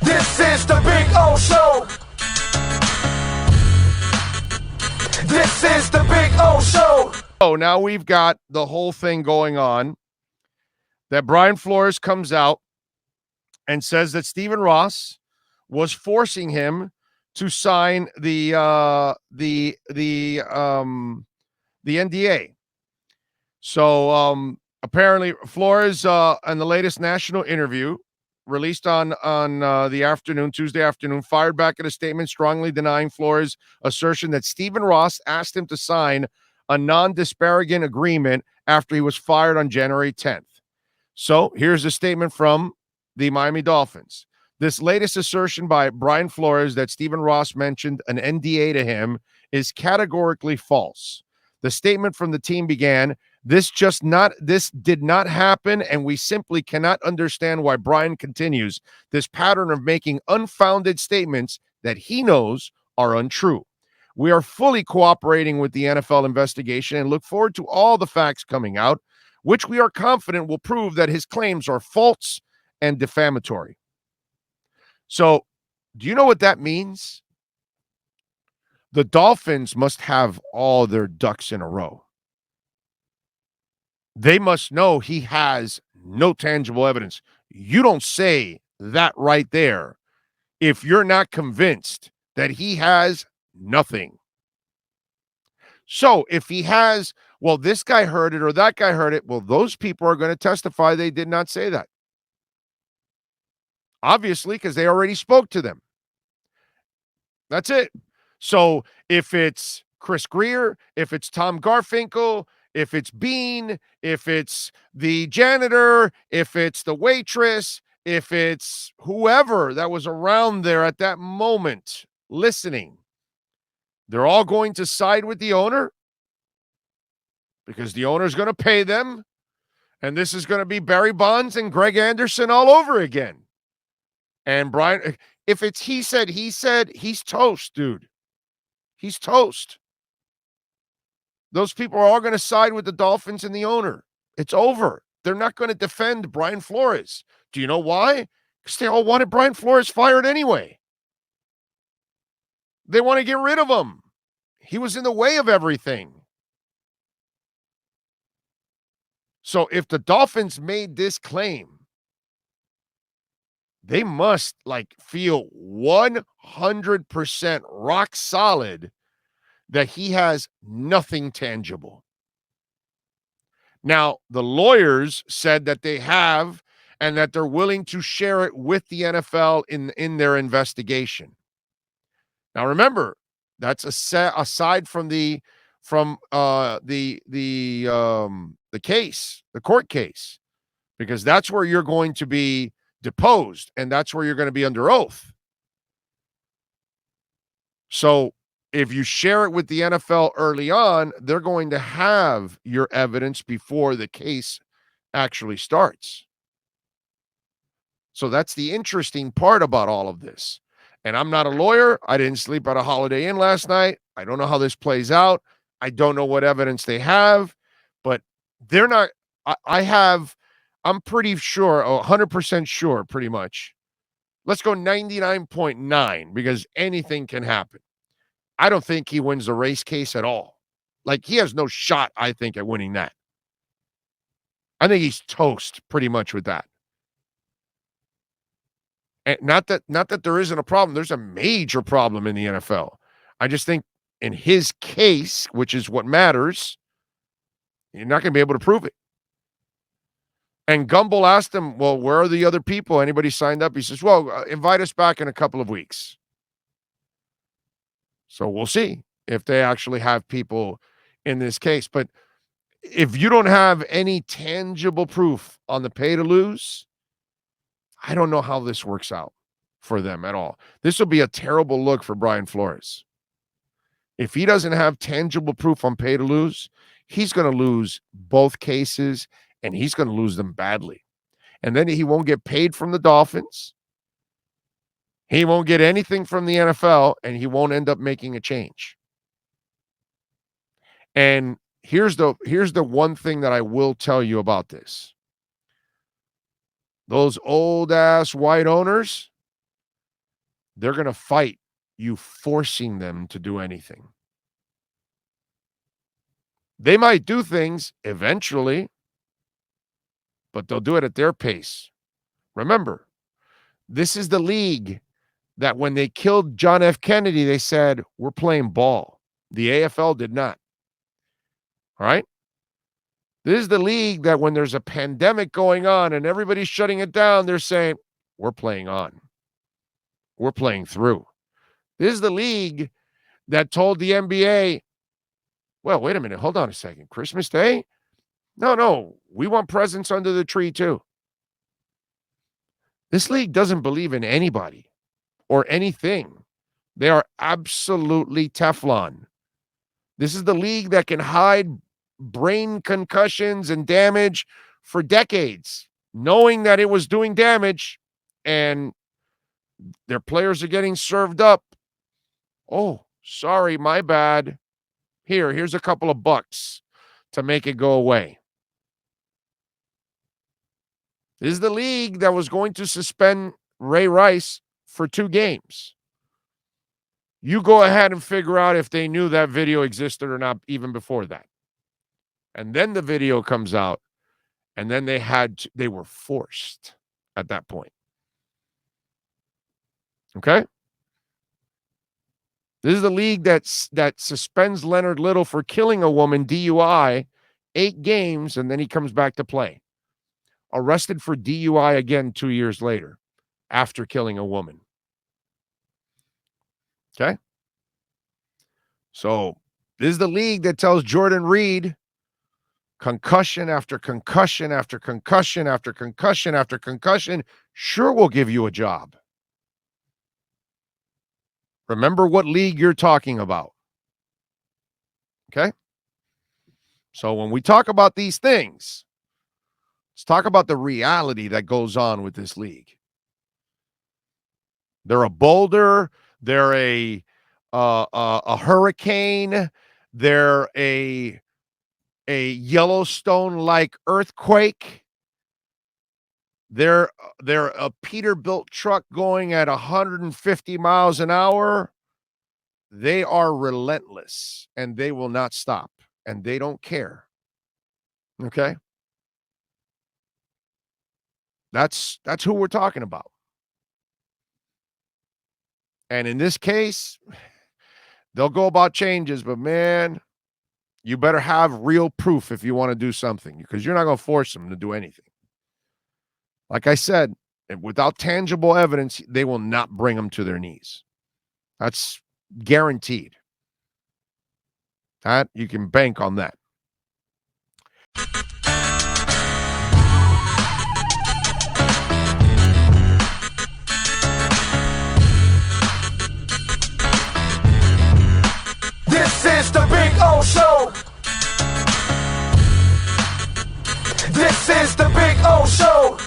This is the Big O Show. This is the Big O Show. Oh, now we've got the whole thing going on that Brian Flores comes out and says that Stephen Ross was forcing him to sign the NDA. So apparently Flores in the latest national interview released on the Tuesday afternoon, fired back at a statement strongly denying Flores' assertion that Stephen Ross asked him to sign a non-disparaging agreement after he was fired on January 10th. So here's a statement from the Miami Dolphins. This latest assertion by Brian Flores that Stephen Ross mentioned an NDA to him is categorically false. The statement from the team began, this did not happen, and we simply cannot understand why Brian continues this pattern of making unfounded statements that he knows are untrue. We are fully cooperating with the NFL investigation and look forward to all the facts coming out, which we are confident will prove that his claims are false and defamatory. So, do you know what that means? The Dolphins must have all their ducks in a row. They must know he has no tangible evidence. You don't say that right there if you're not convinced that he has nothing. So if he has, well, this guy heard it or that guy heard it, well, those people are going to testify they did not say that. Obviously, because they already spoke to them. That's it. So if it's Chris Greer, if it's Tom Garfinkel, if it's Bean, if it's the janitor, if it's the waitress, if it's whoever that was around there at that moment listening, they're all going to side with the owner because the owner's going to pay them. And this is going to be Barry Bonds and Greg Anderson all over again. And Brian, if it's he said, he's toast, dude. He's toast. Those people are all going to side with the Dolphins and the owner. It's over. They're not going to defend Brian Flores. Do you know why? Because they all wanted Brian Flores fired anyway. They want to get rid of him. He was in the way of everything. So if the Dolphins made this claim, they must feel 100% rock solid that he has nothing tangible. Now, the lawyers said that they have and that they're willing to share it with the NFL in their investigation. Now, remember, that's aside from the case, the court case, because that's where you're going to be deposed and that's where you're going to be under oath. So if you share it with the NFL early on, they're going to have your evidence before the case actually starts. So that's the interesting part about all of this. And I'm not a lawyer. I didn't sleep at a Holiday Inn last night. I don't know how this plays out. I don't know what evidence they have, but they're not. I'm pretty sure, 100% sure, pretty much. Let's go 99.9 because anything can happen. I don't think he wins the race case at all. He has no shot, I think, at winning that. I think he's toast pretty much with that. And not that there isn't a problem. There's a major problem in the NFL. I just think in his case, which is what matters, you're not going to be able to prove it. And Gumbel asked him, well, where are the other people? Anybody signed up? He says, well, invite us back in a couple of weeks. So we'll see if they actually have people in this case. But if you don't have any tangible proof on the pay to lose, I don't know how this works out for them at all. This will be a terrible look for Brian Flores. If he doesn't have tangible proof on pay to lose, he's going to lose both cases, and he's going to lose them badly. And then he won't get paid from the Dolphins. He won't get anything from the NFL, and he won't end up making a change. And here's the one thing that I will tell you about this. Those old-ass white owners, they're going to fight you forcing them to do anything. They might do things eventually, but they'll do it at their pace. Remember, this is the league that when they killed John F. Kennedy, they said, we're playing ball. The AFL did not. All right? This is the league that when there's a pandemic going on and everybody's shutting it down, they're saying, we're playing on. We're playing through. This is the league that told the NBA, well, wait a minute, hold on a second. Christmas Day? No, we want presents under the tree too. This league doesn't believe in anybody or anything. They are absolutely Teflon. This is the league that can hide brain concussions and damage for decades, knowing that it was doing damage, and their players are getting served up. Oh, sorry, my bad. Here's a couple of bucks to make it go away. This is the league that was going to suspend Ray Rice for 2 games. You go ahead and figure out if they knew that video existed or not even before that. And then the video comes out, and then they were forced at that point. Okay? This is the league that suspends Leonard Little for killing a woman, DUI, 8 games, and then he comes back to play. Arrested for DUI again 2 years later after killing a woman. Okay? So this is the league that tells Jordan Reed concussion after concussion after concussion after concussion after concussion. Sure, we'll give you a job. Remember what league you're talking about. Okay? So when we talk about these things, let's talk about the reality that goes on with this league. They're a boulder. They're a hurricane. They're a Yellowstone-like earthquake. They're a Peterbilt truck going at 150 miles an hour. They are relentless, and they will not stop, and they don't care. Okay? That's who we're talking about. And in this case, they'll go about changes, but man, you better have real proof if you want to do something, because you're not going to force them to do anything. Like I said, without tangible evidence, they will not bring them to their knees. That's guaranteed. That you can bank on that. This is the Big O Show. This is the Big O Show.